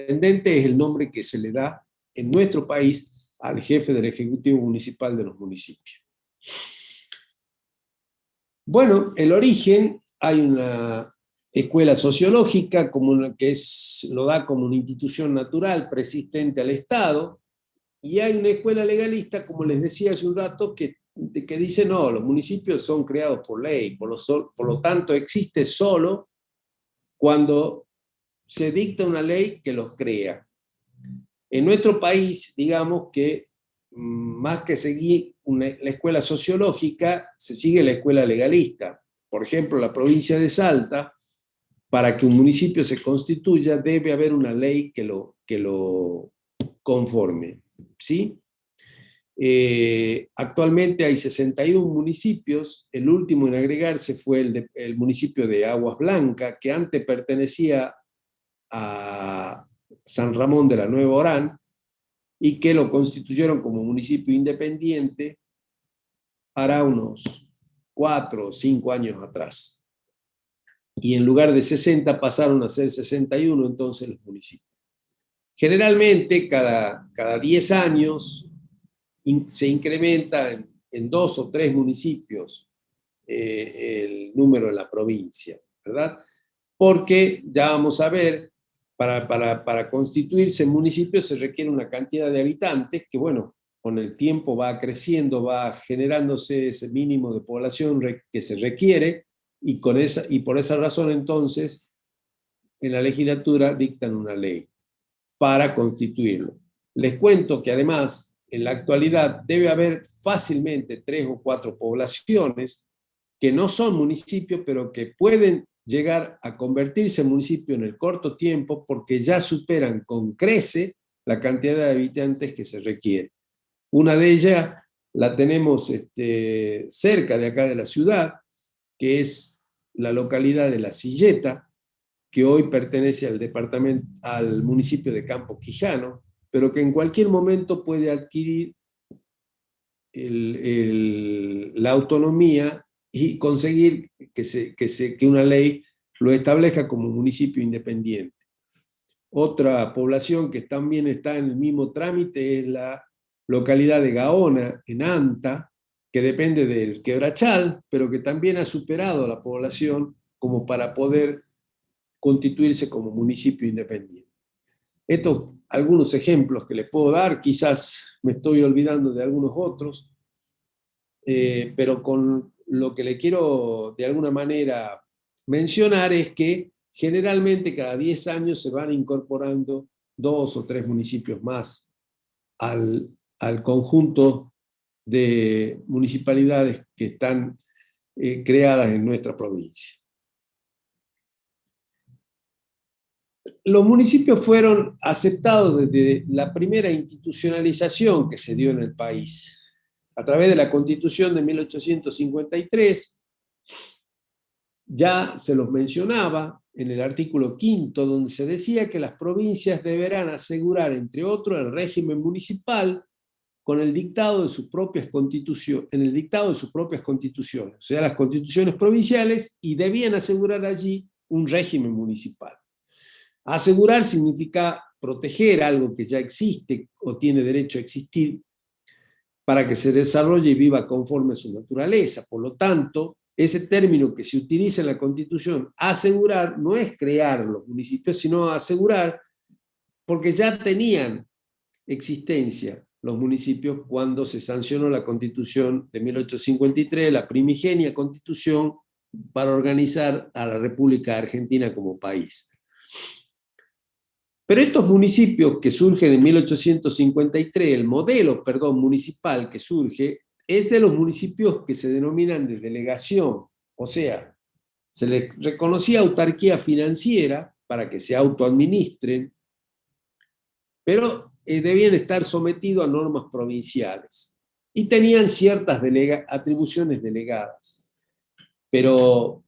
intendente es el nombre que se le da en nuestro país al jefe del Ejecutivo Municipal de los municipios. Bueno, el origen, hay una escuela sociológica que lo da como una institución natural preexistente al Estado, y hay una escuela legalista, como les decía hace un rato, que dice no, los municipios son creados por ley, por lo tanto existe solo cuando se dicta una ley que los crea. En nuestro país, digamos que más que seguir la escuela sociológica, se sigue la escuela legalista. Por ejemplo, la provincia de Salta, para que un municipio se constituya, debe haber una ley que lo conforme, ¿sí? Actualmente hay 61 municipios, el último en agregarse fue el municipio de Aguas Blancas, que antes pertenecía a San Ramón de la Nueva Orán, y que lo constituyeron como municipio independiente hará unos 4 o 5 años atrás. Y en lugar de 60 pasaron a ser 61 entonces los municipios. Generalmente cada 10 años se incrementa en 2 o 3 municipios el número en la provincia, ¿verdad? Porque ya vamos a ver, para constituirse en municipio se requiere una cantidad de habitantes que, bueno, con el tiempo va creciendo, va generándose ese mínimo de población que se requiere, y por esa razón entonces en la legislatura dictan una ley para constituirlo. Les cuento que además en la actualidad debe haber fácilmente 3 o 4 poblaciones que no son municipios, pero que pueden llegar a convertirse en municipio en el corto tiempo porque ya superan con crece la cantidad de habitantes que se requiere. Una de ellas la tenemos cerca de acá de la ciudad, que es la localidad de La Silleta, que hoy pertenece al municipio de Campo Quijano, pero que en cualquier momento puede adquirir la autonomía y conseguir que una ley lo establezca como municipio independiente. Otra población que también está en el mismo trámite es la localidad de Gaona, en Anta, que depende del Quebrachal, pero que también ha superado a la población como para poder constituirse como municipio independiente. Estos algunos ejemplos que les puedo dar, quizás me estoy olvidando de algunos otros, pero con lo que le quiero de alguna manera mencionar es que generalmente cada 10 años se van incorporando 2 o 3 municipios más al conjunto de municipalidades que están creadas en nuestra provincia. Los municipios fueron aceptados desde la primera institucionalización que se dio en el país. A través de la Constitución de 1853, ya se los mencionaba en el artículo 5º, donde se decía que las provincias deberán asegurar, entre otros, el régimen municipal con el dictado de sus propias constituciones, en el dictado de sus propias constituciones, o sea, las constituciones provinciales, y debían asegurar allí un régimen municipal. Asegurar significa proteger algo que ya existe o tiene derecho a existir para que se desarrolle y viva conforme a su naturaleza. Por lo tanto, ese término que se utiliza en la Constitución, asegurar, no es crear los municipios, sino asegurar, porque ya tenían existencia los municipios cuando se sancionó la Constitución de 1853, la primigenia Constitución para organizar a la República Argentina como país. Pero estos municipios que surgen en 1853, el modelo, municipal que surge, es de los municipios que se denominan de delegación, o sea, se les reconocía autarquía financiera para que se autoadministren, pero debían estar sometidos a normas provinciales y tenían ciertas atribuciones delegadas. Pero,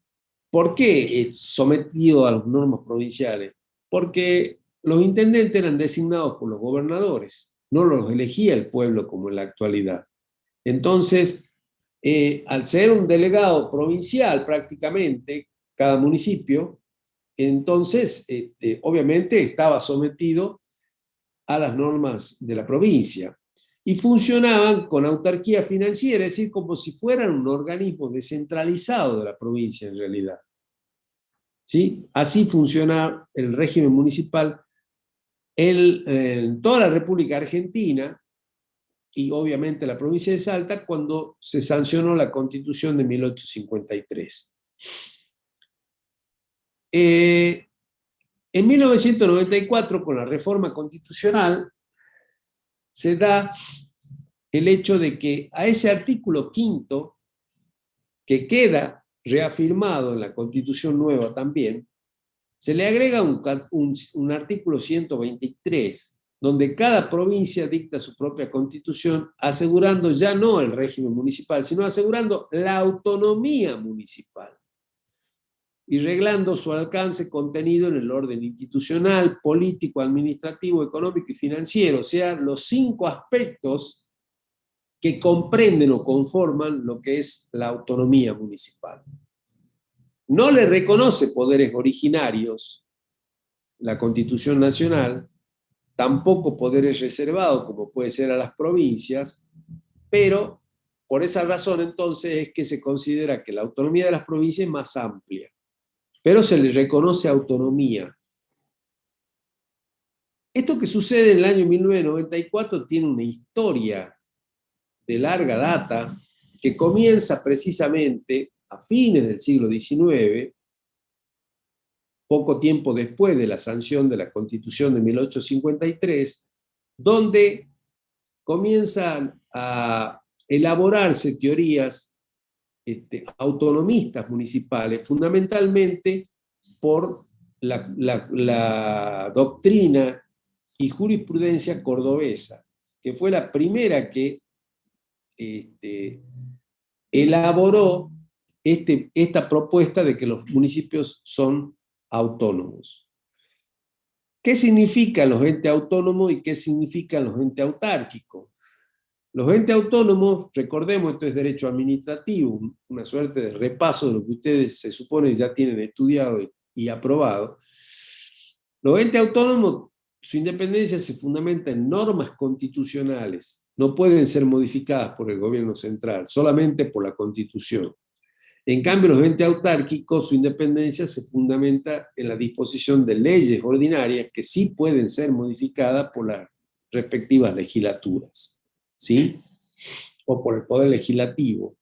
¿por qué sometido a las normas provinciales? Porque los intendentes eran designados por los gobernadores, no los elegía el pueblo como en la actualidad. Entonces, al ser un delegado provincial prácticamente, cada municipio, entonces, obviamente estaba sometido a las normas de la provincia y funcionaban con autarquía financiera, es decir, como si fueran un organismo descentralizado de la provincia en realidad. ¿Sí? Así funciona el régimen municipal en toda la República Argentina y obviamente la provincia de Salta cuando se sancionó la Constitución de 1853. En 1994, con la reforma constitucional, se da el hecho de que a ese artículo quinto, que queda reafirmado en la Constitución nueva también, se le agrega un artículo 123, donde cada provincia dicta su propia constitución, asegurando ya no el régimen municipal, sino asegurando la autonomía municipal y reglando su alcance contenido en el orden institucional, político, administrativo, económico y financiero, o sea, los 5 aspectos que comprenden o conforman lo que es la autonomía municipal. No le reconoce poderes originarios la Constitución Nacional, tampoco poderes reservados como puede ser a las provincias, pero por esa razón entonces es que se considera que la autonomía de las provincias es más amplia, pero se le reconoce autonomía. Esto que sucede en el año 1994 tiene una historia de larga data que comienza precisamente a fines del siglo XIX, poco tiempo después de la sanción de la Constitución de 1853, donde comienzan a elaborarse teorías autonomistas municipales, fundamentalmente por la doctrina y jurisprudencia cordobesa, que fue la primera que elaboró esta propuesta de que los municipios son autónomos. ¿Qué significan los entes autónomos y qué significan los entes autárquicos? Los entes autónomos, recordemos, esto es derecho administrativo, una suerte de repaso de lo que ustedes se supone ya tienen estudiado y aprobado. Los entes autónomos, su independencia se fundamenta en normas constitucionales, no pueden ser modificadas por el gobierno central, solamente por la Constitución. En cambio, los entes autárquicos, su independencia se fundamenta en la disposición de leyes ordinarias que sí pueden ser modificadas por las respectivas legislaturas, ¿sí? O por el poder legislativo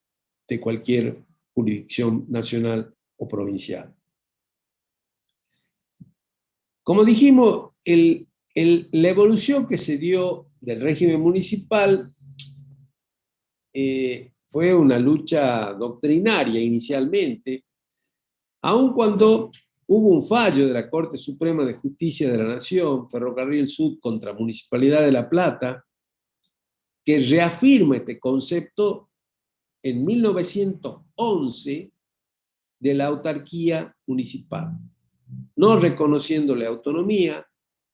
de cualquier jurisdicción nacional o provincial. Como dijimos, la evolución que se dio del régimen municipal fue una lucha doctrinaria inicialmente, aun cuando hubo un fallo de la Corte Suprema de Justicia de la Nación, Ferrocarril Sud contra Municipalidad de La Plata, que reafirma este concepto en 1911 de la autarquía municipal, no reconociéndole autonomía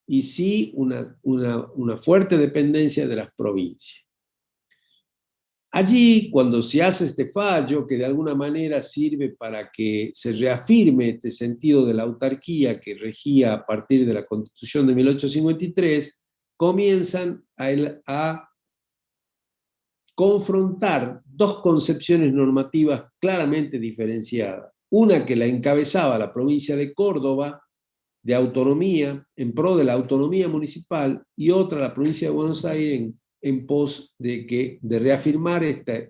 y sí una fuerte dependencia de las provincias. Allí, cuando se hace este fallo, que de alguna manera sirve para que se reafirme este sentido de la autarquía que regía a partir de la Constitución de 1853, comienzan a confrontar dos concepciones normativas claramente diferenciadas. Una que la encabezaba la provincia de Córdoba, de autonomía, en pro de la autonomía municipal, y otra la provincia de Buenos Aires en pos de reafirmar este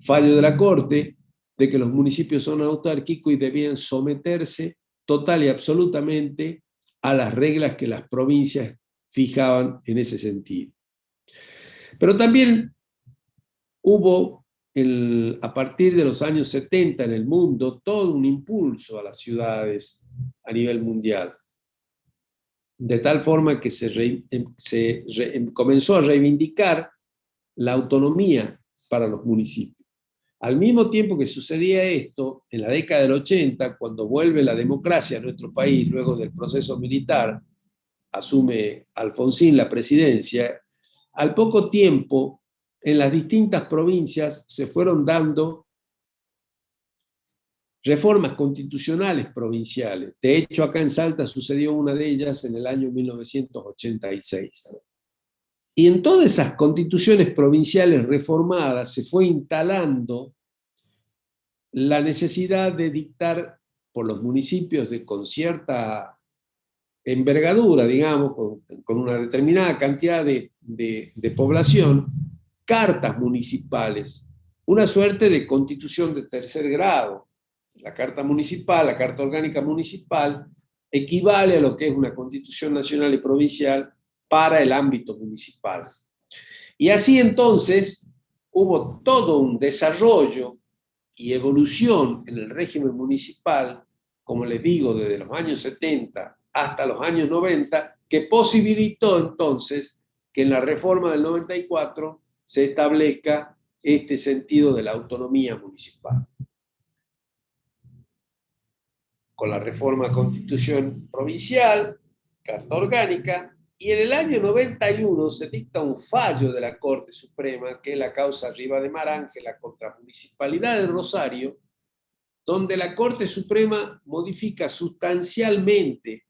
fallo de la Corte de que los municipios son autárquicos y debían someterse total y absolutamente a las reglas que las provincias fijaban en ese sentido. Pero también hubo, a partir de los años 70 en el mundo, todo un impulso a las ciudades a nivel mundial, de tal forma que comenzó a reivindicar la autonomía para los municipios. Al mismo tiempo que sucedía esto, en la década del 80, cuando vuelve la democracia a nuestro país, luego del proceso militar, asume Alfonsín la presidencia, al poco tiempo, en las distintas provincias se fueron dando reformas constitucionales provinciales. De hecho, acá en Salta sucedió una de ellas en el año 1986. Y en todas esas constituciones provinciales reformadas se fue instalando la necesidad de dictar por los municipios con cierta envergadura, digamos, con una determinada cantidad de población, cartas municipales, una suerte de constitución de tercer grado. La carta municipal, la carta orgánica municipal, equivale a lo que es una constitución nacional y provincial para el ámbito municipal. Y así entonces hubo todo un desarrollo y evolución en el régimen municipal, como les digo, desde los años 70 hasta los años 90, que posibilitó entonces que en la reforma del 94 se establezca este sentido de la autonomía municipal. Con la reforma constitución provincial, carta orgánica, y en el año 91 se dicta un fallo de la Corte Suprema, que es la causa Riva de Marángela contra la Municipalidad de Rosario, donde la Corte Suprema modifica sustancialmente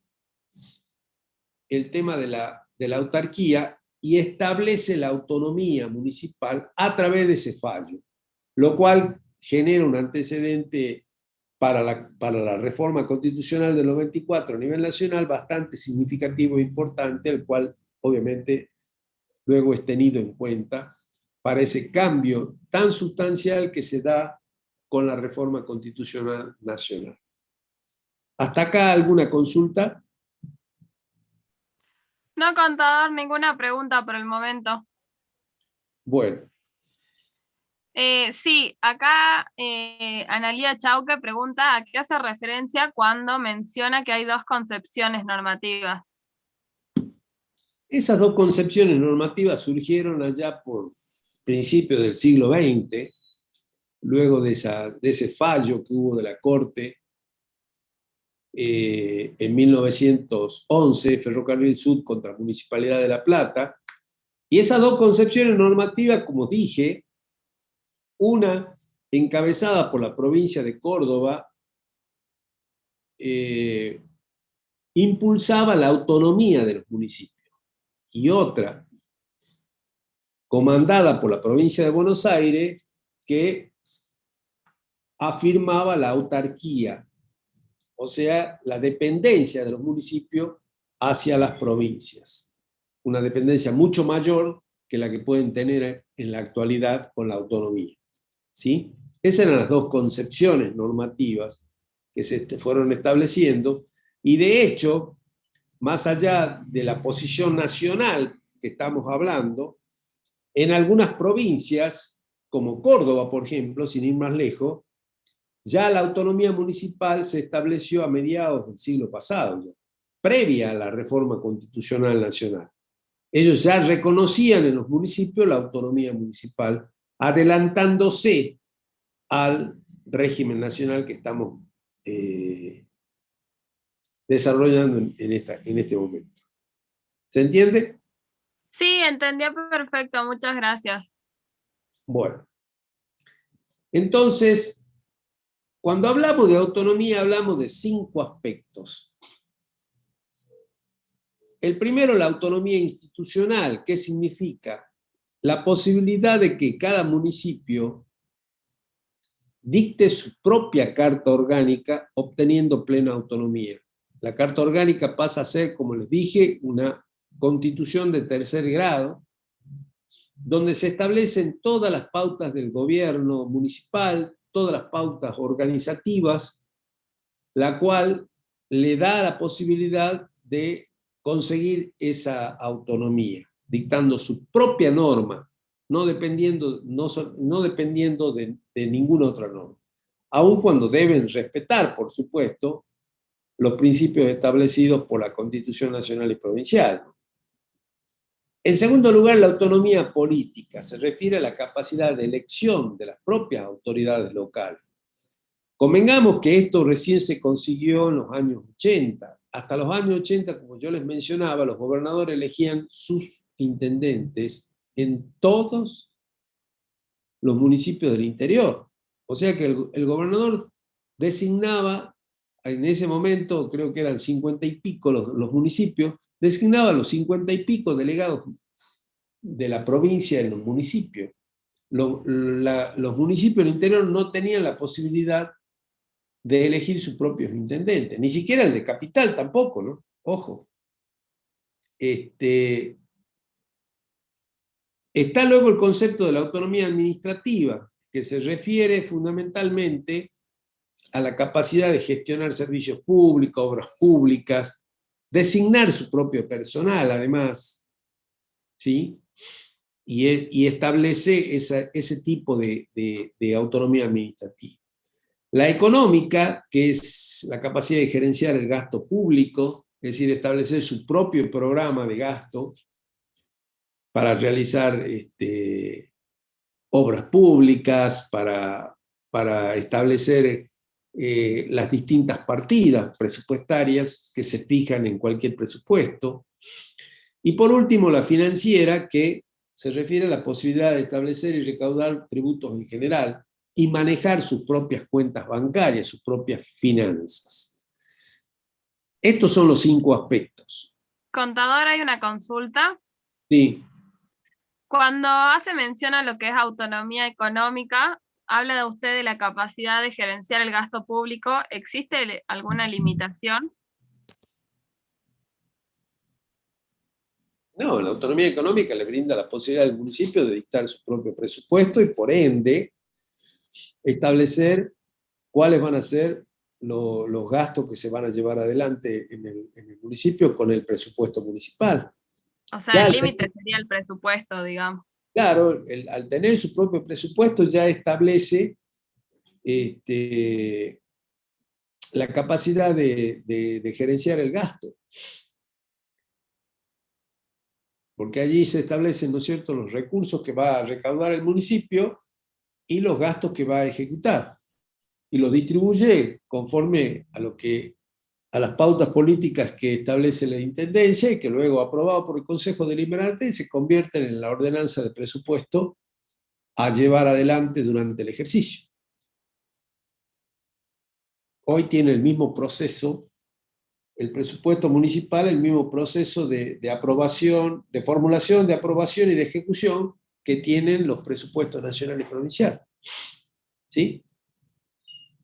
el tema de la autarquía y establece la autonomía municipal a través de ese fallo, lo cual genera un antecedente para la reforma constitucional del 94 a nivel nacional bastante significativo e importante, el cual obviamente luego es tenido en cuenta para ese cambio tan sustancial que se da con la reforma constitucional nacional. ¿Hasta acá alguna consulta? No, contador, ninguna pregunta por el momento. Bueno. Sí, acá Analía Chauque pregunta a qué hace referencia cuando menciona que hay dos concepciones normativas. Esas dos concepciones normativas surgieron allá por principios del siglo XX, luego de ese fallo que hubo de la Corte en 1911, Ferrocarril Sud contra la Municipalidad de La Plata. Y esas dos concepciones normativas, como dije, una encabezada por la provincia de Córdoba, impulsaba la autonomía de los municipios, y otra, comandada por la provincia de Buenos Aires, que afirmaba la autarquía, o sea, la dependencia de los municipios hacia las provincias. Una dependencia mucho mayor que la que pueden tener en la actualidad con la autonomía. ¿Sí? Esas eran las dos concepciones normativas que se fueron estableciendo, y de hecho, más allá de la posición nacional que estamos hablando, en algunas provincias, como Córdoba, por ejemplo, sin ir más lejos, ya la autonomía municipal se estableció a mediados del siglo pasado, ya, previa a la reforma constitucional nacional. Ellos ya reconocían en los municipios la autonomía municipal, adelantándose al régimen nacional que estamos desarrollando en este momento. ¿Se entiende? Sí, entendió perfecto, muchas gracias. Bueno, entonces, cuando hablamos de autonomía, hablamos de 5 aspectos. El primero, la autonomía institucional. ¿Qué significa? La posibilidad de que cada municipio dicte su propia carta orgánica, obteniendo plena autonomía. La carta orgánica pasa a ser, como les dije, una constitución de tercer grado, donde se establecen todas las pautas del gobierno municipal, todas las pautas organizativas, la cual le da la posibilidad de conseguir esa autonomía, dictando su propia norma, no dependiendo de ninguna otra norma, aun cuando deben respetar, por supuesto, los principios establecidos por la Constitución Nacional y Provincial. En segundo lugar, la autonomía política se refiere a la capacidad de elección de las propias autoridades locales. Convengamos que esto recién se consiguió en los años 80. Hasta los años 80, como yo les mencionaba, los gobernadores elegían sus intendentes en todos los municipios del interior. O sea que el gobernador designaba, en ese momento creo que eran 50 y pico los municipios, designaba a los 50 y pico delegados de la provincia en los municipios. Los municipios del interior no tenían la posibilidad de elegir sus propios intendentes, ni siquiera el de capital tampoco, ¿no? Ojo. Está luego el concepto de la autonomía administrativa, que se refiere fundamentalmente a la capacidad de gestionar servicios públicos, obras públicas, designar su propio personal, además, ¿sí? Y establece ese tipo de autonomía administrativa. La económica, que es la capacidad de gerenciar el gasto público, es decir, establecer su propio programa de gasto para realizar obras públicas, para establecer las distintas partidas presupuestarias que se fijan en cualquier presupuesto. Y por último, la financiera, que se refiere a la posibilidad de establecer y recaudar tributos en general y manejar sus propias cuentas bancarias, sus propias finanzas. Estos son los 5 aspectos. Contador, hay una consulta. Sí. Cuando hace mención a lo que es autonomía económica, habla de usted de la capacidad de gerenciar el gasto público. ¿Existe alguna limitación? No, la autonomía económica le brinda la posibilidad al municipio de dictar su propio presupuesto y por ende establecer cuáles van a ser los gastos que se van a llevar adelante en el municipio con el presupuesto municipal. O sea, el límite sería el presupuesto, digamos. Claro, al tener su propio presupuesto ya establece la capacidad de gerenciar el gasto. Porque allí se establecen, ¿no es cierto?, los recursos que va a recaudar el municipio y los gastos que va a ejecutar. Y los distribuye conforme a las pautas políticas que establece la Intendencia y que luego, aprobado por el Consejo Deliberante, se convierten en la ordenanza de presupuesto a llevar adelante durante el ejercicio. Hoy tiene el mismo proceso, el presupuesto municipal, el mismo proceso de aprobación, de formulación, de aprobación y de ejecución que tienen los presupuestos nacionales y provinciales. ¿Sí?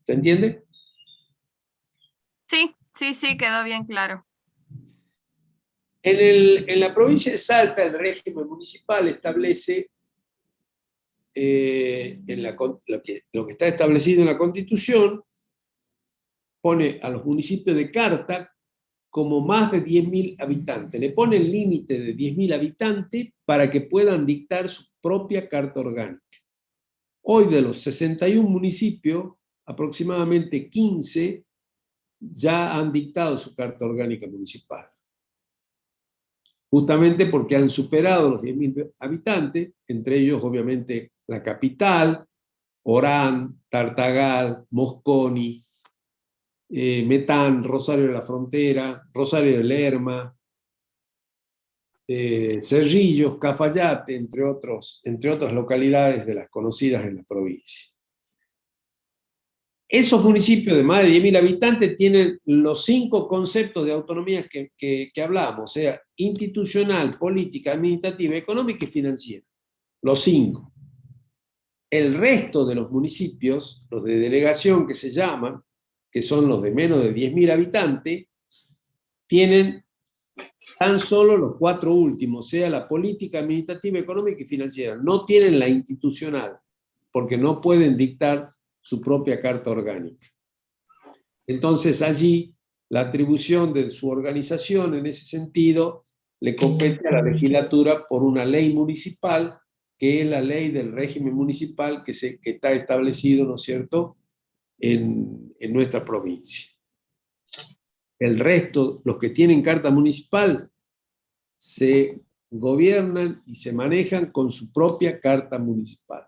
¿Se entiende? Sí, quedó bien claro. En la provincia de Salta, el régimen municipal establece lo que está establecido en la Constitución, pone a los municipios de carta como más de 10.000 habitantes. Le pone el límite de 10.000 habitantes para que puedan dictar su propia carta orgánica. Hoy, de los 61 municipios, aproximadamente 15 ya han dictado su carta orgánica municipal. Justamente porque han superado los 10.000 habitantes, entre ellos, obviamente, la capital, Orán, Tartagal, Mosconi, Metán, Rosario de la Frontera, Rosario de Lerma, Cerrillos, Cafayate, entre otras localidades de las conocidas en la provincia. Esos municipios de más de 10.000 habitantes tienen los 5 conceptos de autonomía que hablamos, o sea, institucional, política, administrativa, económica y financiera. Los 5. El resto de los municipios, los de delegación que se llaman, que son los de menos de 10.000 habitantes, tienen tan solo los 4 últimos, o sea, la política, administrativa, económica y financiera. No tienen la institucional, porque no pueden dictar su propia carta orgánica. Entonces allí la atribución de su organización en ese sentido le compete a la legislatura por una ley municipal, que es la ley del régimen municipal que está establecido, ¿no es cierto?, en nuestra provincia. El resto, los que tienen carta municipal, se gobiernan y se manejan con su propia carta municipal.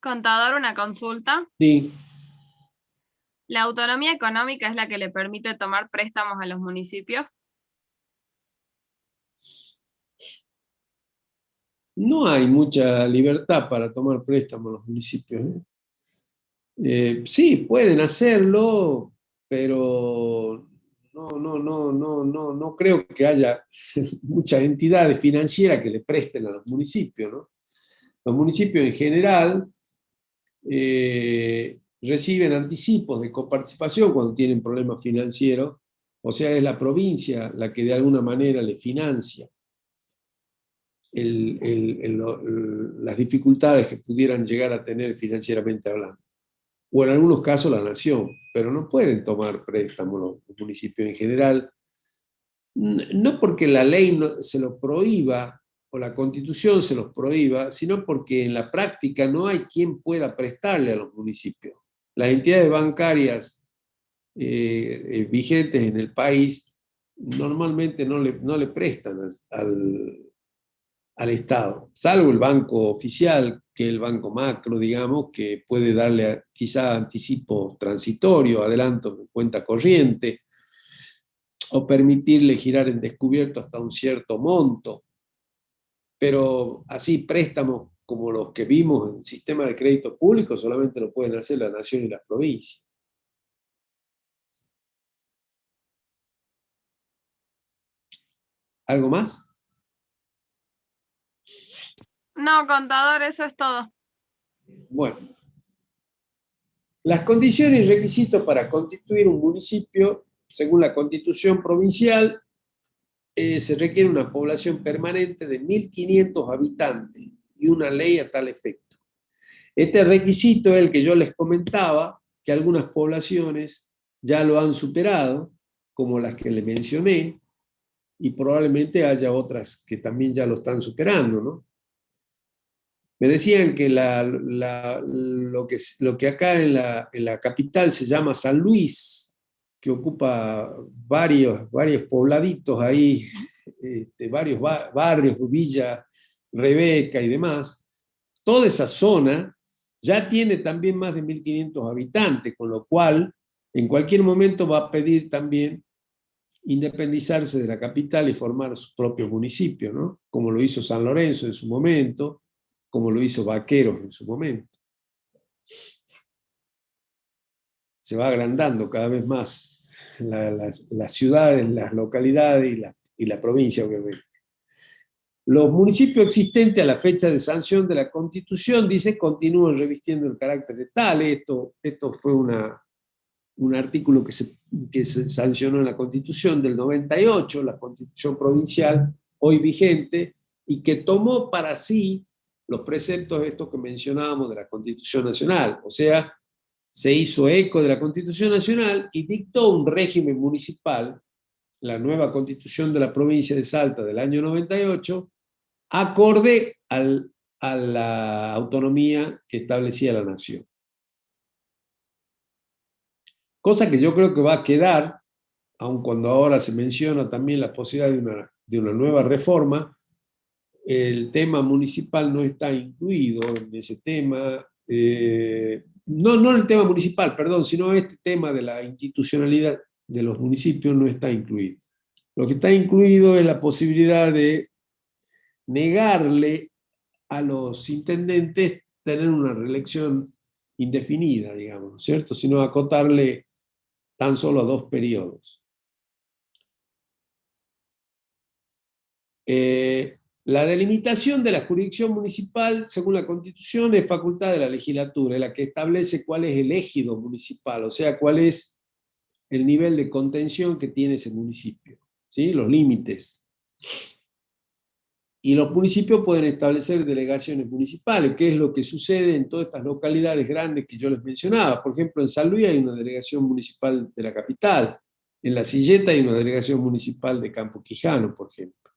Contador, una consulta. Sí. ¿La autonomía económica es la que le permite tomar préstamos a los municipios? No hay mucha libertad para tomar préstamos en los municipios, ¿eh? Sí, pueden hacerlo, pero no creo que haya muchas entidades financieras que le presten a los municipios, ¿no? Los municipios en general reciben anticipos de coparticipación cuando tienen problemas financieros, o sea, es la provincia la que de alguna manera le financia las dificultades que pudieran llegar a tener financieramente hablando. O en algunos casos la nación, pero no pueden tomar préstamos los municipios en general, no porque la ley se lo prohíba o la constitución se los prohíba, sino porque en la práctica no hay quien pueda prestarle a los municipios. Las entidades bancarias vigentes en el país normalmente no le prestan al Estado, salvo el banco oficial, que es el banco macro, digamos, que puede darle quizá anticipo transitorio, adelanto de cuenta corriente, o permitirle girar en descubierto hasta un cierto monto. Pero así préstamos como los que vimos en el sistema de crédito público solamente lo pueden hacer la nación y las provincias. ¿Algo más? No, contador, eso es todo. Bueno, las condiciones y requisitos para constituir un municipio, según la Constitución provincial, se requiere una población permanente de 1.500 habitantes y una ley a tal efecto. Este requisito es el que yo les comentaba, que algunas poblaciones ya lo han superado, como las que le mencioné, y probablemente haya otras que también ya lo están superando, ¿no? Me decían que lo que acá en la capital se llama San Luis, que ocupa varios pobladitos ahí, varios barrios, Villa Rebeca y demás, toda esa zona ya tiene también más de 1.500 habitantes, con lo cual en cualquier momento va a pedir también independizarse de la capital y formar su propio municipio, ¿no? Como lo hizo San Lorenzo en su momento, como lo hizo Vaqueros en su momento. Se va agrandando cada vez más las ciudades, las localidades y la provincia, obviamente. Los municipios existentes a la fecha de sanción de la Constitución, dice, continúan revistiendo el carácter de tal. Esto fue un artículo que se sancionó en la Constitución del 98, la Constitución provincial, hoy vigente, y que tomó para sí los preceptos estos que mencionábamos de la Constitución Nacional. O sea, se hizo eco de la Constitución Nacional y dictó un régimen municipal, la nueva Constitución de la provincia de Salta del año 98, acorde a la autonomía que establecía la nación. Cosa que yo creo que va a quedar, aun cuando ahora se menciona también la posibilidad de una nueva reforma, el tema municipal no está incluido en ese tema, no el tema municipal, perdón, sino este tema de la institucionalidad de los municipios no está incluido. Lo que está incluido es la posibilidad de negarle a los intendentes tener una reelección indefinida, digamos, ¿cierto? Sino acotarle tan solo a 2 periodos. La delimitación de la jurisdicción municipal, según la Constitución, es facultad de la legislatura, es la que establece cuál es el ejido municipal, o sea, cuál es el nivel de contención que tiene ese municipio, ¿sí? Los límites. Y los municipios pueden establecer delegaciones municipales, que es lo que sucede en todas estas localidades grandes que yo les mencionaba. Por ejemplo, en San Luis hay una delegación municipal de la capital, en La Silleta hay una delegación municipal de Campo Quijano, por ejemplo.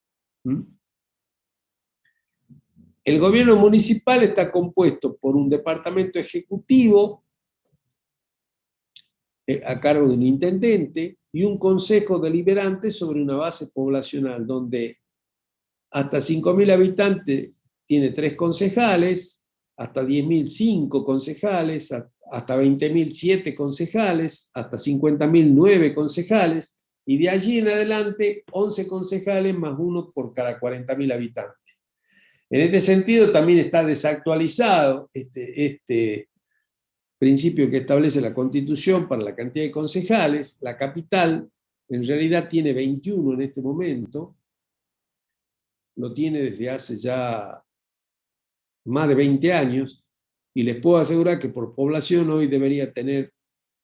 El gobierno municipal está compuesto por un departamento ejecutivo a cargo de un intendente y un consejo deliberante sobre una base poblacional donde hasta 5.000 habitantes tiene 3 concejales, hasta 10.000 5 concejales, hasta 20.000 7 concejales, hasta 50.000 9 concejales, y de allí en adelante 11 concejales más uno por cada 40.000 habitantes. En este sentido, también está desactualizado este principio que establece la Constitución para la cantidad de concejales. La capital, en realidad, tiene 21 en este momento, lo tiene desde hace ya más de 20 años, y les puedo asegurar que por población hoy debería tener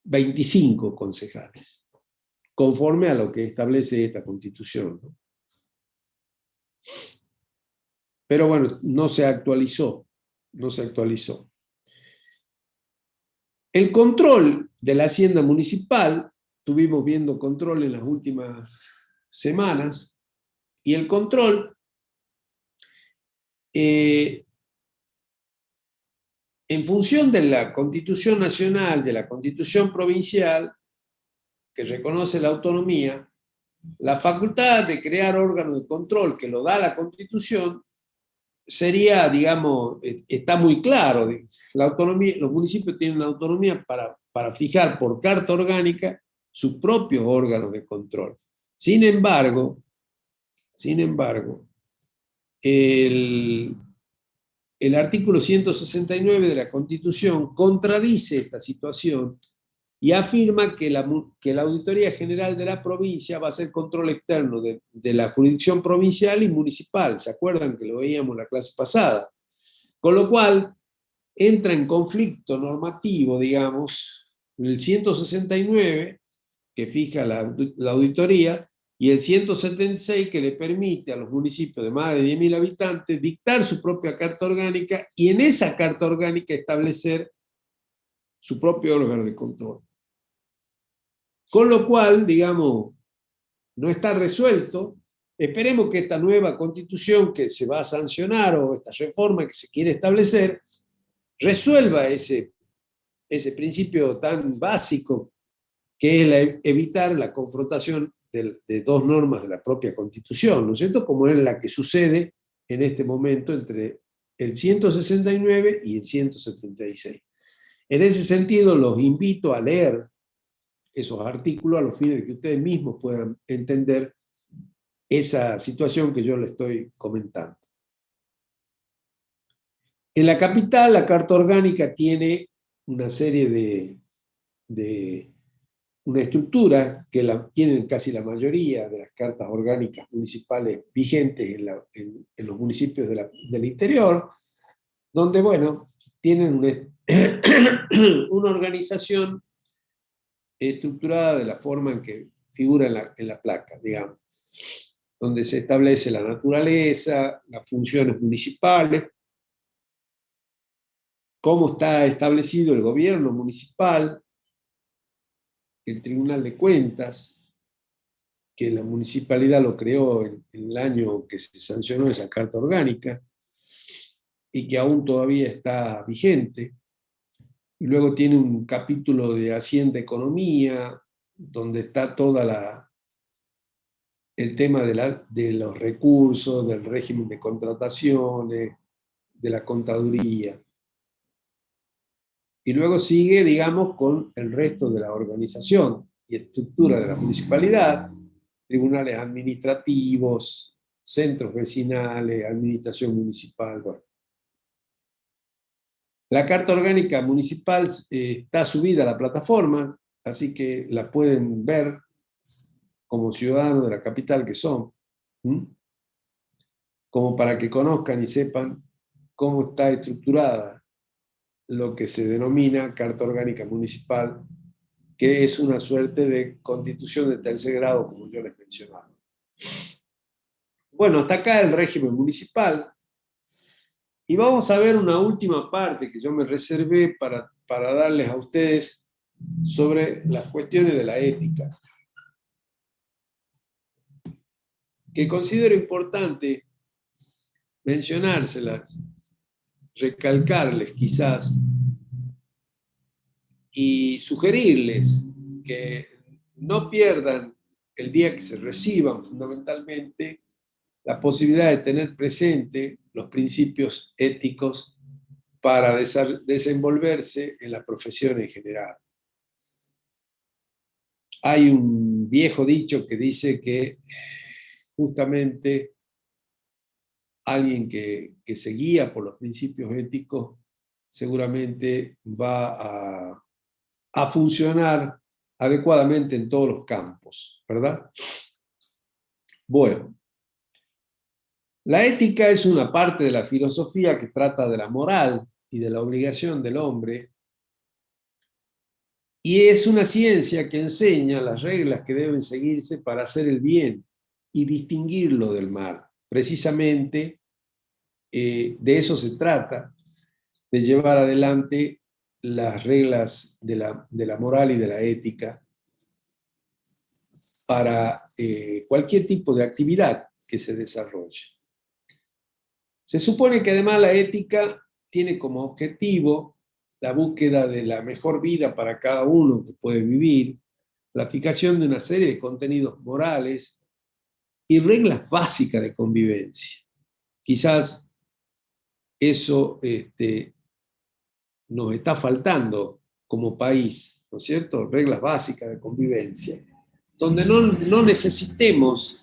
25 concejales, conforme a lo que establece esta Constitución, ¿no? Pero bueno, no se actualizó. El control de la hacienda municipal, estuvimos viendo control en las últimas semanas, y el control en función de la Constitución Nacional, de la Constitución Provincial, que reconoce la autonomía, la facultad de crear órganos de control que lo da la Constitución sería, digamos, está muy claro. La autonomía, los municipios tienen la autonomía para fijar por carta orgánica sus propios órganos de control. Sin embargo, el artículo 169 de la Constitución contradice esta situación y afirma que la Auditoría General de la provincia va a hacer control externo de la jurisdicción provincial y municipal. ¿Se acuerdan que lo veíamos en la clase pasada? Con lo cual, entra en conflicto normativo, digamos, el 169, que fija la auditoría, y el 176, que le permite a los municipios de más de 10.000 habitantes dictar su propia carta orgánica y en esa carta orgánica establecer su propio órgano de control. Con lo cual, digamos, no está resuelto. Esperemos que esta nueva constitución que se va a sancionar o esta reforma que se quiere establecer resuelva ese principio tan básico que es evitar la confrontación de dos normas de la propia Constitución, ¿no es cierto? Como es la que sucede en este momento entre el 169 y el 176. En ese sentido, los invito a leer esos artículos a los fines de que ustedes mismos puedan entender esa situación que yo les estoy comentando. En la capital, la Carta Orgánica tiene una serie una estructura que tienen casi la mayoría de las cartas orgánicas municipales vigentes en los municipios del interior, donde, bueno, tienen una organización estructurada de la forma en que figura en la placa, digamos, donde se establece la naturaleza, las funciones municipales, cómo está establecido el gobierno municipal, el Tribunal de Cuentas, que la municipalidad lo creó en el año que se sancionó esa Carta Orgánica y que aún todavía está vigente. Y luego tiene un capítulo de Hacienda Economía, donde está el tema de los recursos, del régimen de contrataciones, de la contaduría. Y luego sigue, digamos, con el resto de la organización y estructura de la municipalidad, tribunales administrativos, centros vecinales, administración municipal. Bueno. La Carta Orgánica Municipal está subida a la plataforma, así que la pueden ver como ciudadanos de la capital que son, como para que conozcan y sepan cómo está estructurada lo que se denomina Carta Orgánica Municipal, que es una suerte de constitución de tercer grado, como yo les mencionaba. Bueno, hasta acá el régimen municipal. Y vamos a ver una última parte que yo me reservé para darles a ustedes sobre las cuestiones de la ética, que considero importante mencionárselas, recalcarles quizás, y sugerirles que no pierdan el día que se reciban fundamentalmente la posibilidad de tener presente los principios éticos para desenvolverse en la profesión en general. Hay un viejo dicho que dice que justamente alguien que se guía por los principios éticos seguramente va a funcionar adecuadamente en todos los campos, ¿verdad? Bueno, la ética es una parte de la filosofía que trata de la moral y de la obligación del hombre, y es una ciencia que enseña las reglas que deben seguirse para hacer el bien y distinguirlo del mal. Precisamente de eso se trata, de llevar adelante las reglas de la moral y de la ética para cualquier tipo de actividad que se desarrolle. Se supone que además la ética tiene como objetivo la búsqueda de la mejor vida para cada uno que puede vivir, la fijación de una serie de contenidos morales y reglas básicas de convivencia. Quizás eso nos está faltando como país, ¿no es cierto? Reglas básicas de convivencia, donde no necesitemos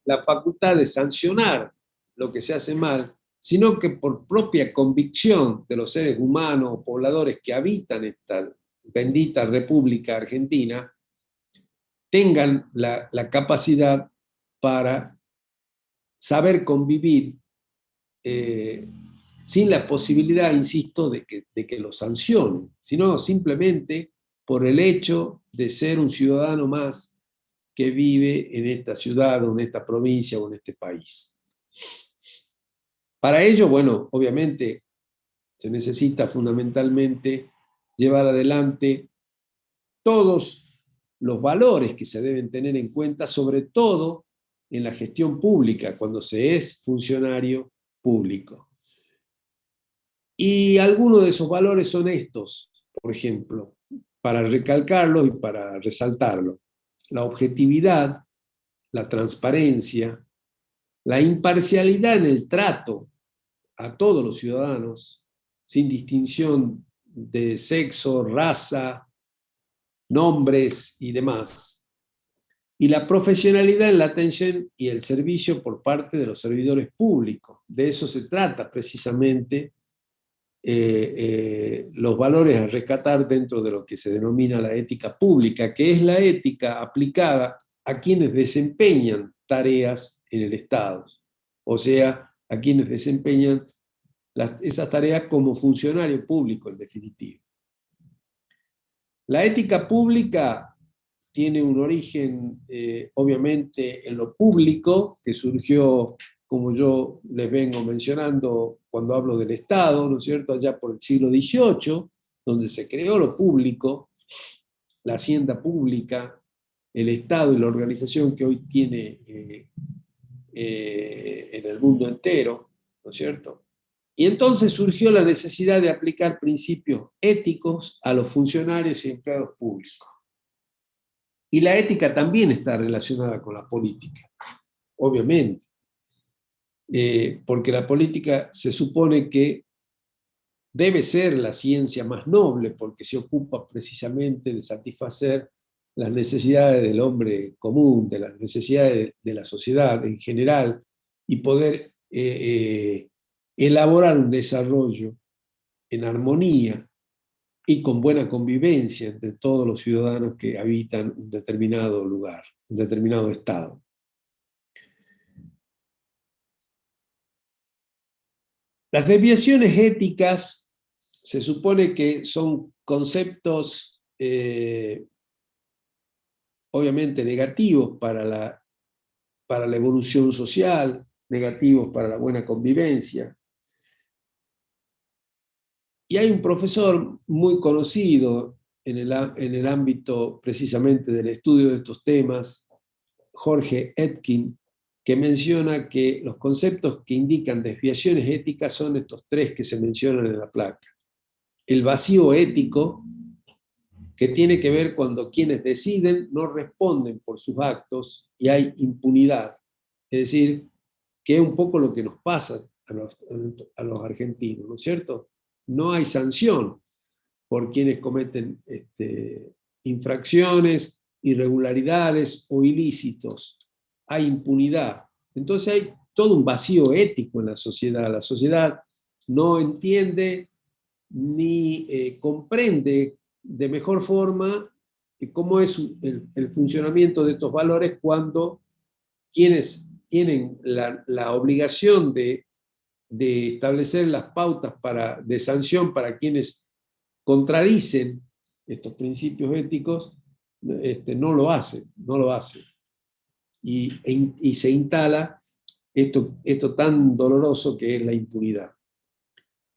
la facultad de sancionar lo que se hace mal, sino que por propia convicción de los seres humanos o pobladores que habitan esta bendita República Argentina, tengan la capacidad para saber convivir sin la posibilidad, insisto, de que lo sancionen, sino simplemente por el hecho de ser un ciudadano más que vive en esta ciudad o en esta provincia o en este país. Para ello, bueno, obviamente se necesita fundamentalmente llevar adelante todos los valores que se deben tener en cuenta, sobre todo en la gestión pública, cuando se es funcionario público. Y algunos de esos valores son estos, por ejemplo, para recalcarlos y para resaltarlos: la objetividad, la transparencia, la imparcialidad en el trato a todos los ciudadanos, sin distinción de sexo, raza, nombres y demás, y la profesionalidad en la atención y el servicio por parte de los servidores públicos. De eso se trata precisamente los valores a rescatar dentro de lo que se denomina la ética pública, que es la ética aplicada a quienes desempeñan tareas en el Estado, o sea, a quienes desempeñan esas tareas como funcionario público, en definitiva. La ética pública tiene un origen, obviamente, en lo público, que surgió, como yo les vengo mencionando cuando hablo del Estado, ¿no es cierto?, allá por el siglo XVIII, donde se creó lo público, la hacienda pública, el Estado y la organización que hoy tiene en el mundo entero, ¿no es cierto? Y entonces surgió la necesidad de aplicar principios éticos a los funcionarios y empleados públicos. Y la ética también está relacionada con la política, obviamente, porque la política se supone que debe ser la ciencia más noble, porque se ocupa precisamente de satisfacer las necesidades del hombre común, de las necesidades de la sociedad en general, y poder elaborar un desarrollo en armonía y con buena convivencia entre todos los ciudadanos que habitan un determinado lugar, un determinado estado. Las desviaciones éticas se supone que son conceptos obviamente negativos para la evolución social, negativos para la buena convivencia. Y hay un profesor muy conocido en el ámbito precisamente del estudio de estos temas, Jorge Etkin, que menciona que los conceptos que indican desviaciones éticas son estos tres que se mencionan en la placa. El vacío ético, que tiene que ver cuando quienes deciden no responden por sus actos y hay impunidad. Es decir, que es un poco lo que nos pasa a los argentinos, ¿no es cierto? No hay sanción por quienes cometen infracciones, irregularidades o ilícitos. Hay impunidad. Entonces hay todo un vacío ético en la sociedad. La sociedad no entiende ni comprende de mejor forma cómo es el funcionamiento de estos valores cuando quienes tienen la obligación de establecer las pautas de sanción para quienes contradicen estos principios éticos, no lo hacen. Y se instala esto tan doloroso que es la impunidad.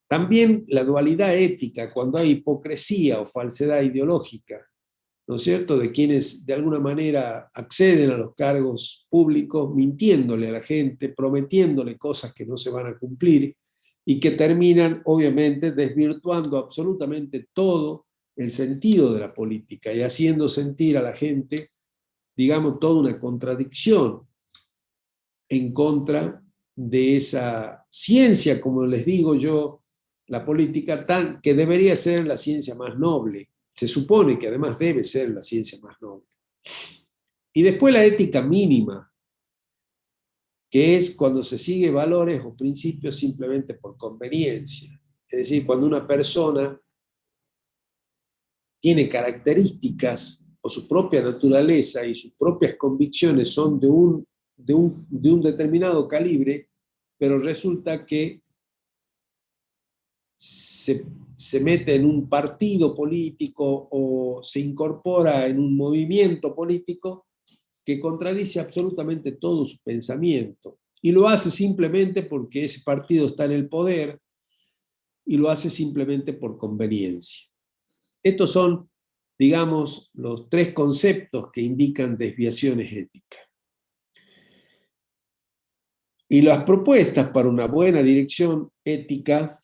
También la dualidad ética, cuando hay hipocresía o falsedad ideológica, ¿no es cierto?, de quienes de alguna manera acceden a los cargos públicos mintiéndole a la gente, prometiéndole cosas que no se van a cumplir y que terminan obviamente desvirtuando absolutamente todo el sentido de la política y haciendo sentir a la gente, digamos, toda una contradicción en contra de esa ciencia, como les digo yo, la política, que debería ser la ciencia más noble. Se supone que además debe ser la ciencia más noble. Y después la ética mínima, que es cuando se sigue valores o principios simplemente por conveniencia. Es decir, cuando una persona tiene características o su propia naturaleza y sus propias convicciones son de un determinado calibre, pero resulta que se mete en un partido político o se incorpora en un movimiento político que contradice absolutamente todo su pensamiento. Y lo hace simplemente porque ese partido está en el poder y lo hace simplemente por conveniencia. Estos son, digamos, los tres conceptos que indican desviaciones éticas. Y las propuestas para una buena dirección ética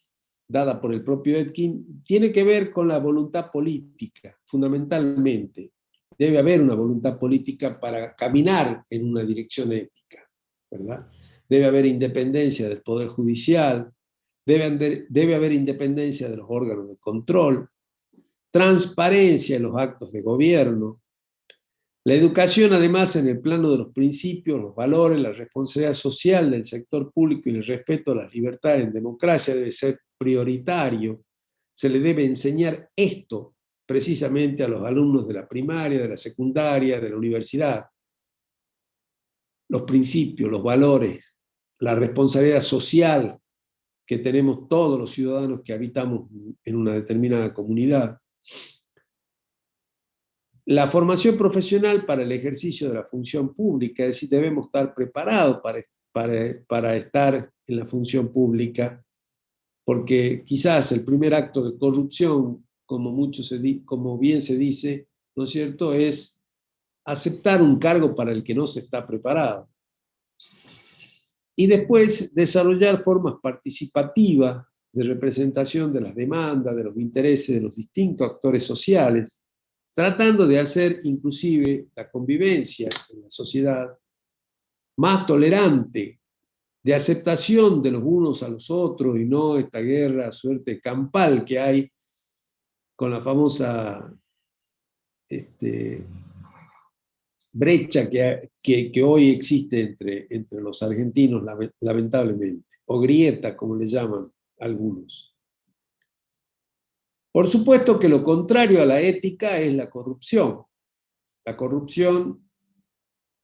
dada por el propio Etkin, tiene que ver con la voluntad política, fundamentalmente. Debe haber una voluntad política para caminar en una dirección ética, ¿verdad? Debe haber independencia del Poder Judicial, debe haber independencia de los órganos de control, transparencia en los actos de gobierno. La educación, además, en el plano de los principios, los valores, la responsabilidad social del sector público y el respeto a las libertades en democracia debe ser prioritario. Se le debe enseñar esto precisamente a los alumnos de la primaria, de la secundaria, de la universidad. Los principios, los valores, la responsabilidad social que tenemos todos los ciudadanos que habitamos en una determinada comunidad. La formación profesional para el ejercicio de la función pública, es decir, debemos estar preparados para estar en la función pública, porque quizás el primer acto de corrupción, como bien se dice, ¿no es cierto?, es aceptar un cargo para el que no se está preparado. Y después desarrollar formas participativas de representación de las demandas, de los intereses de los distintos actores sociales, tratando de hacer inclusive la convivencia en la sociedad más tolerante, de aceptación de los unos a los otros y no esta guerra suerte campal que hay con la famosa brecha que hoy existe entre los argentinos, lamentablemente, o grieta, como le llaman algunos. Por supuesto que lo contrario a la ética es la corrupción. La corrupción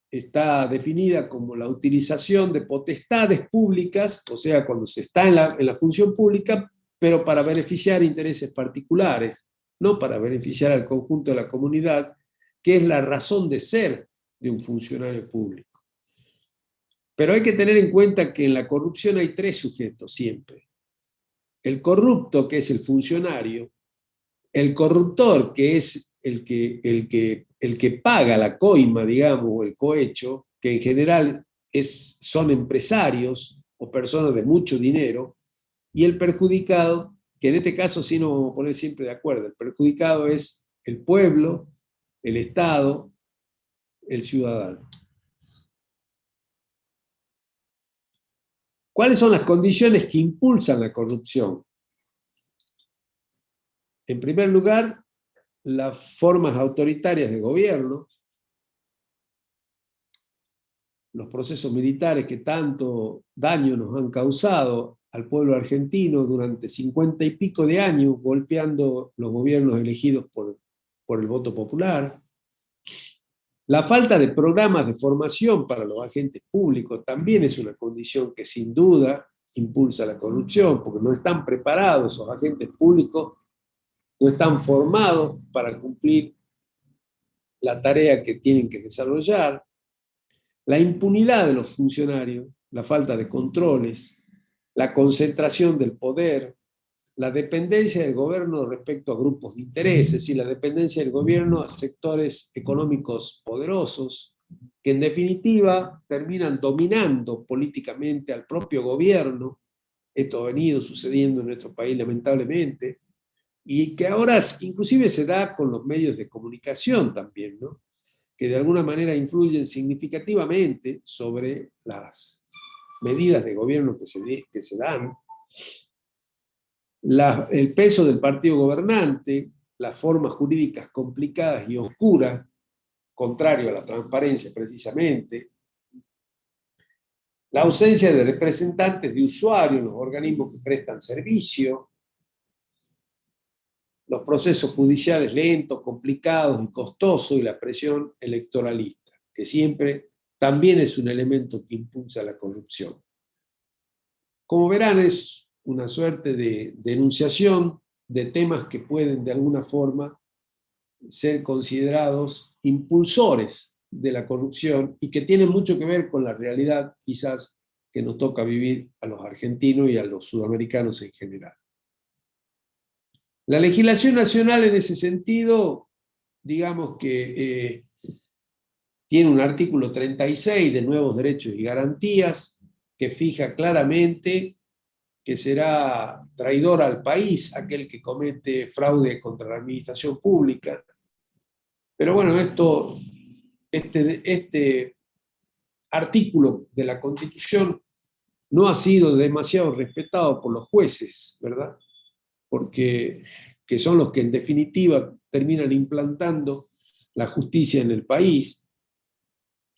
está definida como la utilización de potestades públicas, o sea, cuando se está en la función pública, pero para beneficiar intereses particulares, no para beneficiar al conjunto de la comunidad, que es la razón de ser de un funcionario público. Pero hay que tener en cuenta que en la corrupción hay tres sujetos siempre. El corrupto, que es el funcionario, el corruptor, que es el que paga la coima, digamos, o el cohecho, que en general son empresarios o personas de mucho dinero, y el perjudicado, que en este caso sí nos vamos a poner siempre de acuerdo, el perjudicado es el pueblo, el Estado, el ciudadano. ¿Cuáles son las condiciones que impulsan la corrupción? En primer lugar, las formas autoritarias de gobierno. los procesos militares que tanto daño nos han causado al pueblo argentino durante 50 y pico de años, golpeando los gobiernos elegidos por el voto popular. La falta de programas de formación para los agentes públicos también es una condición que sin duda impulsa la corrupción, porque no están preparados esos agentes públicos, no están formados para cumplir la tarea que tienen que desarrollar. La impunidad de los funcionarios, la falta de controles, la concentración del poder, la dependencia del gobierno respecto a grupos de interés, es decir, la dependencia del gobierno a sectores económicos poderosos, que en definitiva terminan dominando políticamente al propio gobierno. Esto ha venido sucediendo en nuestro país lamentablemente, y que ahora inclusive se da con los medios de comunicación también, ¿no? Que de alguna manera influyen significativamente sobre las medidas de gobierno que se dan. El peso del partido gobernante, las formas jurídicas complicadas y oscuras, contrario a la transparencia precisamente, la ausencia de representantes de usuarios en los organismos que prestan servicio, los procesos judiciales lentos, complicados y costosos, y la presión electoralista, que siempre también es un elemento que impulsa la corrupción. Como verán, es una suerte de denunciación de temas que pueden de alguna forma ser considerados impulsores de la corrupción y que tienen mucho que ver con la realidad quizás que nos toca vivir a los argentinos y a los sudamericanos en general. La legislación nacional en ese sentido, digamos que tiene un artículo 36 de nuevos derechos y garantías que fija claramente que será traidor al país aquel que comete fraude contra la administración pública. Pero bueno, este artículo de la Constitución no ha sido demasiado respetado por los jueces, ¿verdad? Porque que son los que en definitiva terminan implantando la justicia en el país,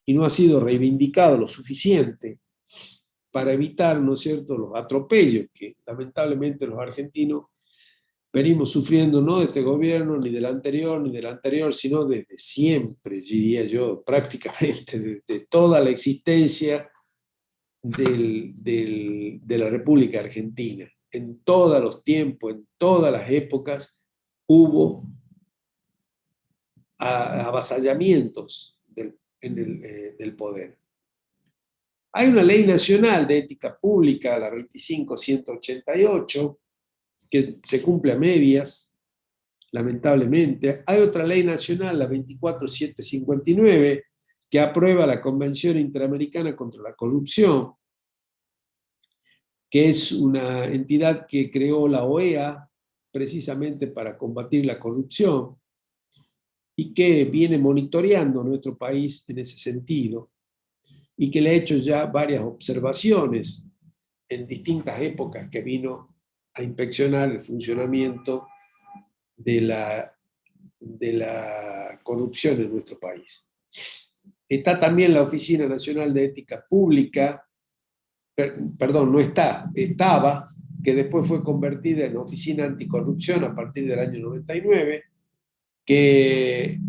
y no ha sido reivindicado lo suficiente para evitar, ¿no es cierto?, los atropellos que lamentablemente los argentinos venimos sufriendo, no de este gobierno, ni del anterior, sino desde siempre, diría yo, prácticamente desde toda la existencia de la República Argentina. En todos los tiempos, en todas las épocas, hubo avasallamientos del poder. Hay una ley nacional de ética pública, la 25.188, que se cumple a medias, lamentablemente. Hay otra ley nacional, la 24.759, que aprueba la Convención Interamericana contra la Corrupción, que es una entidad que creó la OEA precisamente para combatir la corrupción y que viene monitoreando a nuestro país en ese sentido, y que le ha hecho ya varias observaciones en distintas épocas que vino a inspeccionar el funcionamiento de la corrupción en nuestro país. Está también la Oficina Nacional de Ética Pública, perdón, no está, estaba, que después fue convertida en Oficina Anticorrupción a partir del año 99, que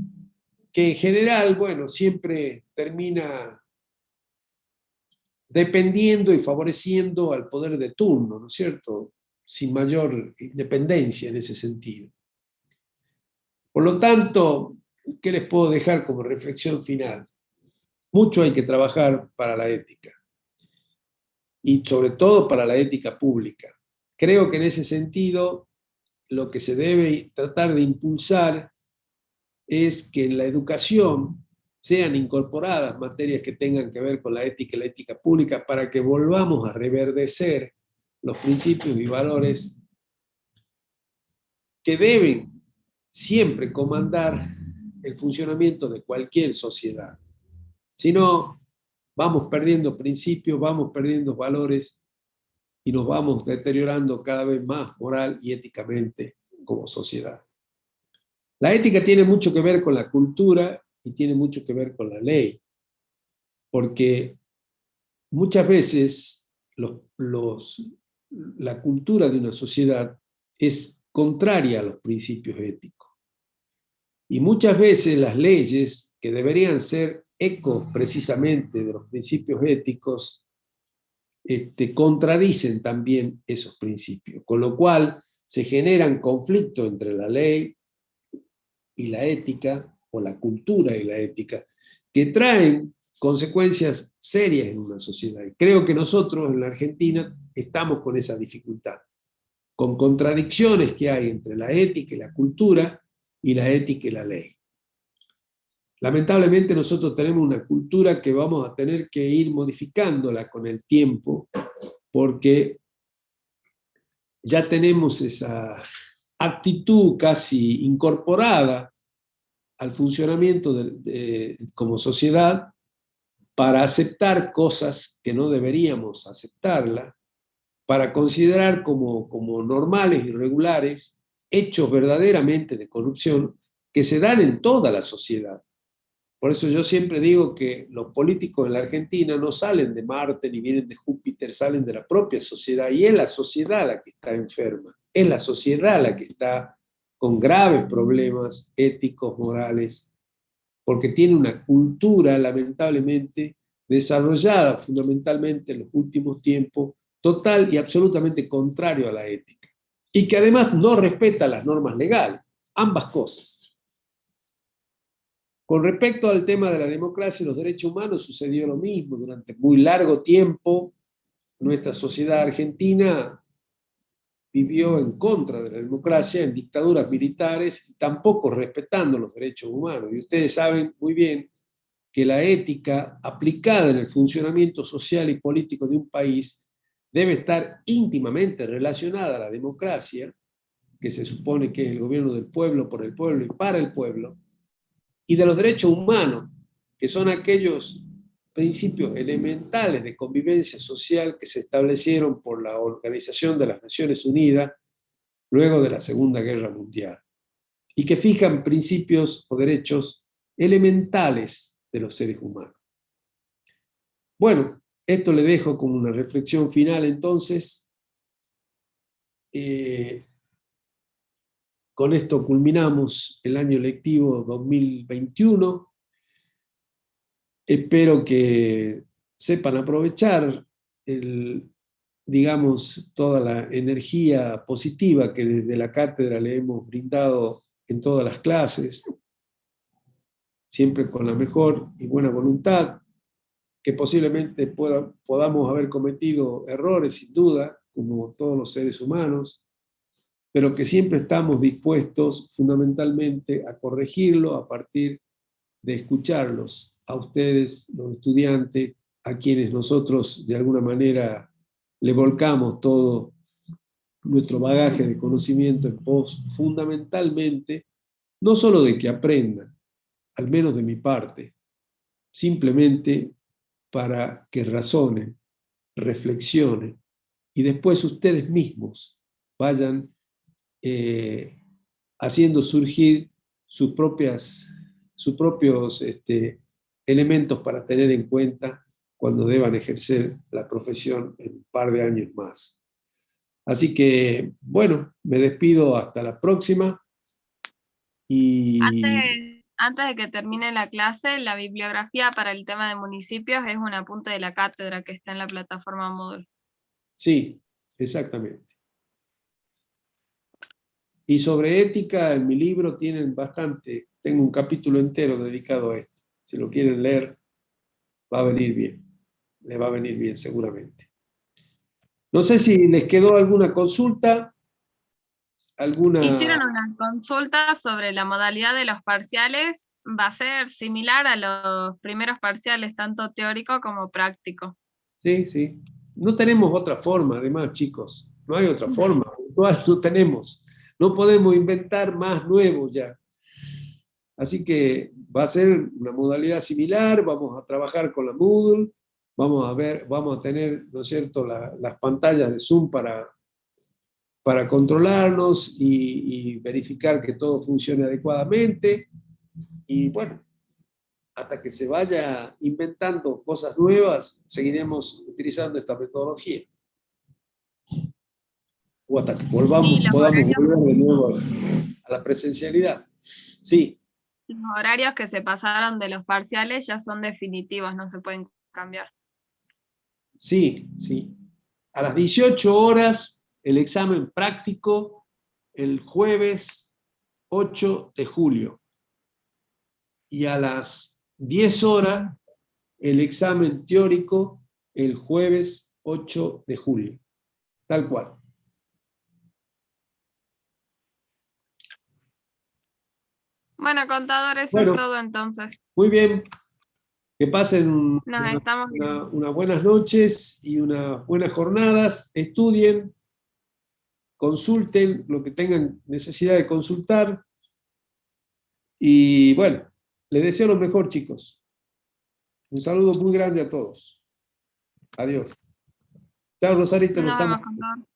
en general, bueno, siempre termina dependiendo y favoreciendo al poder de turno, ¿no es cierto?, sin mayor independencia en ese sentido. Por lo tanto, ¿qué les puedo dejar como reflexión final? Mucho hay que trabajar para la ética, y sobre todo para la ética pública. Creo que en ese sentido lo que se debe tratar de impulsar es que en la educación sean incorporadas materias que tengan que ver con la ética y la ética pública, para que volvamos a reverdecer los principios y valores que deben siempre comandar el funcionamiento de cualquier sociedad. Si no, vamos perdiendo principios, vamos perdiendo valores y nos vamos deteriorando cada vez más moral y éticamente como sociedad. La ética tiene mucho que ver con la cultura y tiene mucho que ver con la ley. porque muchas veces la cultura de una sociedad es contraria a los principios éticos. Y muchas veces las leyes, que deberían ser ecos precisamente de los principios éticos, contradicen también esos principios, con lo cual se generan conflictos entre la ley y la ética, o la cultura y la ética, que traen consecuencias serias en una sociedad. Y creo que nosotros en la Argentina estamos con esa dificultad, con contradicciones que hay entre la ética y la cultura, y la ética y la ley. Lamentablemente nosotros tenemos una cultura que vamos a tener que ir modificándola con el tiempo, porque ya tenemos esa actitud casi incorporada al funcionamiento como sociedad, para aceptar cosas que no deberíamos aceptarla, para considerar como normales y regulares hechos verdaderamente de corrupción que se dan en toda la sociedad. Por eso yo siempre digo que los políticos en la Argentina no salen de Marte ni vienen de Júpiter, salen de la propia sociedad, y es la sociedad la que está enferma, es la sociedad la que está con graves problemas éticos, morales, porque tiene una cultura, lamentablemente, desarrollada fundamentalmente en los últimos tiempos, total y absolutamente contrario a la ética, y que además no respeta las normas legales, ambas cosas. Con respecto al tema de la democracia y los derechos humanos, sucedió lo mismo. Durante muy largo tiempo, nuestra sociedad argentina vivió en contra de la democracia, en dictaduras militares, y tampoco respetando los derechos humanos. Y ustedes saben muy bien que la ética aplicada en el funcionamiento social y político de un país debe estar íntimamente relacionada a la democracia, que se supone que es el gobierno del pueblo, por el pueblo y para el pueblo, y de los derechos humanos, que son aquellos principios elementales de convivencia social que se establecieron por la Organización de las Naciones Unidas luego de la Segunda Guerra Mundial, y que fijan principios o derechos elementales de los seres humanos. Bueno, esto le dejo como una reflexión final entonces. Con esto culminamos el año lectivo 2021. Espero que sepan aprovechar digamos, toda la energía positiva que desde la cátedra le hemos brindado en todas las clases, siempre con la mejor y buena voluntad, que posiblemente podamos haber cometido errores, sin duda, como todos los seres humanos, pero que siempre estamos dispuestos fundamentalmente a corregirlo a partir de escucharlos, a ustedes, los estudiantes, a quienes nosotros de alguna manera le volcamos todo nuestro bagaje de conocimiento en pos fundamentalmente, no solo de que aprendan, al menos de mi parte, simplemente para que razonen, reflexionen, y después ustedes mismos vayan haciendo surgir sus propios elementos para tener en cuenta cuando deban ejercer la profesión en un par de años más. Así que, bueno, me despido hasta la próxima. Antes de que termine la clase, la bibliografía para el tema de municipios es un apunte de la cátedra que está en la plataforma Moodle. Sí, exactamente. Y sobre ética, en mi libro tienen bastante, tengo un capítulo entero dedicado a esto. Si lo quieren leer, va a venir bien. Le va a venir bien seguramente. No sé si les quedó alguna consulta. Hicieron una consulta sobre la modalidad de los parciales. Va a ser similar a los primeros parciales, tanto teórico como práctico. Sí, sí. No tenemos otra forma, además, chicos. No hay otra forma. No tenemos. No podemos inventar más nuevos ya. Así que va a ser una modalidad similar. Vamos a trabajar con la Moodle. Vamos a tener, ¿no es cierto?, las pantallas de Zoom para controlarnos y verificar que todo funcione adecuadamente. Y bueno, hasta que se vaya inventando cosas nuevas, seguiremos utilizando esta metodología. O hasta que podamos volver de nuevo a la presencialidad. Sí. Los horarios que se pasaron de los parciales ya son definitivos, no se pueden cambiar. Sí, sí. A las 18 horas, el examen práctico el jueves 8 de julio. Y a las 10 horas, el examen teórico el jueves 8 de julio. Tal cual. Bueno, contador, eso es todo entonces. Muy bien. Que pasen unas buenas noches y unas buenas jornadas. Estudien, consulten lo que tengan necesidad de consultar. Y bueno, les deseo lo mejor, chicos. Un saludo muy grande a todos. Adiós. Chao, Rosarito. Nos vemos, contador.